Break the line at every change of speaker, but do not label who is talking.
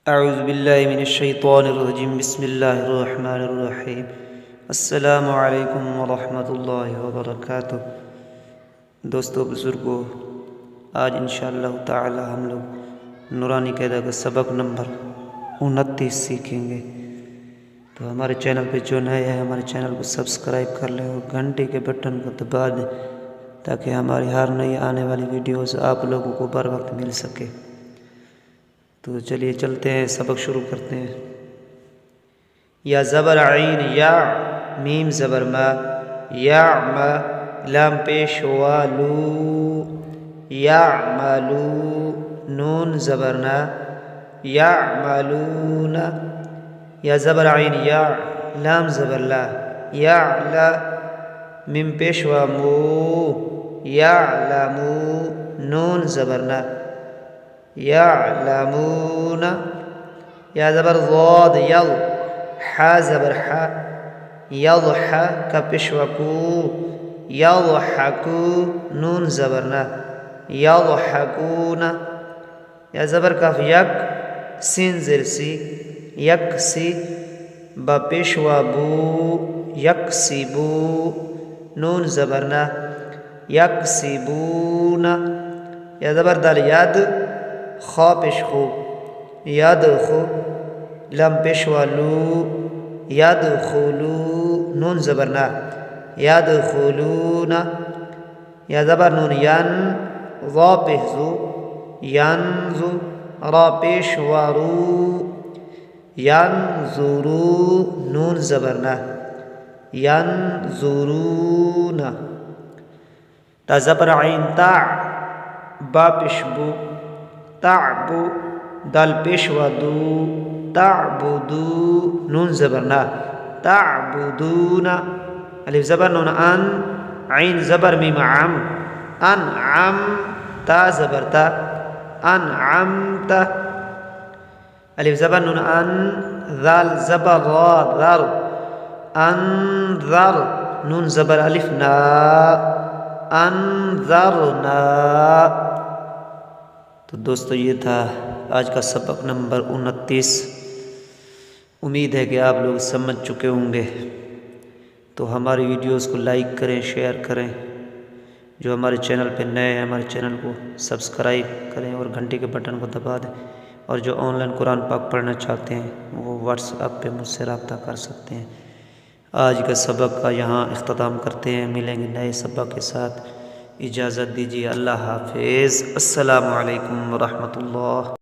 अऊज़ु बिल्लाहि मिनश्शैतानिर्रजीम बिस्मिल्लाहिर्रहमानिर्रहीम। अस्सलामु अलैकुम वरहमतुल्लाहि वबरकातुह। दोस्तों बुज़ुर्गों, आज इंशाअल्लाह ताला हम लोग नूरानी क़ायदा का सबक नंबर 29 सीखेंगे। तो हमारे चैनल पे जो नए हैं हमारे चैनल को सब्सक्राइब कर लें और घंटे के बटन को दबा दें ताकि हमारी हर नई आने वाली वीडियोस आप लोगों को बर वक्त मिल सके। तो चलिए चलते हैं, सबक शुरू करते हैं। या ज़बर आइन या, मीम ज़बर मा, या मा, लाम पेश हुआ लू, या मालू, नून ज़बर ना, या मालूना। या ज़बर आइन या, लाम ज़बर ला, या ला, मीम पेश हुआ मू, या लामू, नून ज़बर ना, यअलमूना। या ज़बर ज़ाद यल, हा ज़बर हा, यज़हा का पेशवा कू, यज़हकू, नून ज़बर ना, यज़हकूना। या ज़बर कफ यक, सीन ज़ेर सी, यक सी, बा पेशवा बू, यक सी बू, नून ज़बर ना, यक सी बूना। या ज़बर दल यद, खा पेश खो, यद खो, लम पेशवा लू, यद खुलू, नून ज़बर ना, यद खुलूना। या ज़बर नून यन, ज़ा पेश ज़ू, यनज़ु, रा पेशवा रू, यनज़ुरू, नून ज़बर ना, यनज़ुरूना। ता ज़बर आइन ता, बा पेश बू, ताबू, दाल पेशवा दू, ताबुदू, नून ज़बर ना, ताबुदूना। अलिफ ज़बर नून अन, आइन ज़बर मीम आम, अन आम, ता ज़बर ता, अन आम ता। अलिफ ज़बर नून अन, ज़ाल ज़बर रा ज़र, अन ज़र, नून ज़बर अलिफ ना, अन ज़र ना। तो दोस्तों ये था आज का सबक नंबर 29। उम्मीद है कि आप लोग समझ चुके होंगे। तो हमारी वीडियोस को लाइक करें, शेयर करें। जो हमारे चैनल पे नए हैं हमारे चैनल को सब्सक्राइब करें और घंटे के बटन को दबा दें। और जो ऑनलाइन कुरान पाक पढ़ना चाहते हैं वो व्हाट्सएप पे मुझसे रब्ता कर सकते हैं। आज का सबक का यहाँ इख्तिताम करते हैं। मिलेंगे नए सबक के साथ। इजाज़त दीजिए। अल्लाह हाफिज़। अस्सलामु अलैकुम व रहमतुल्लाह।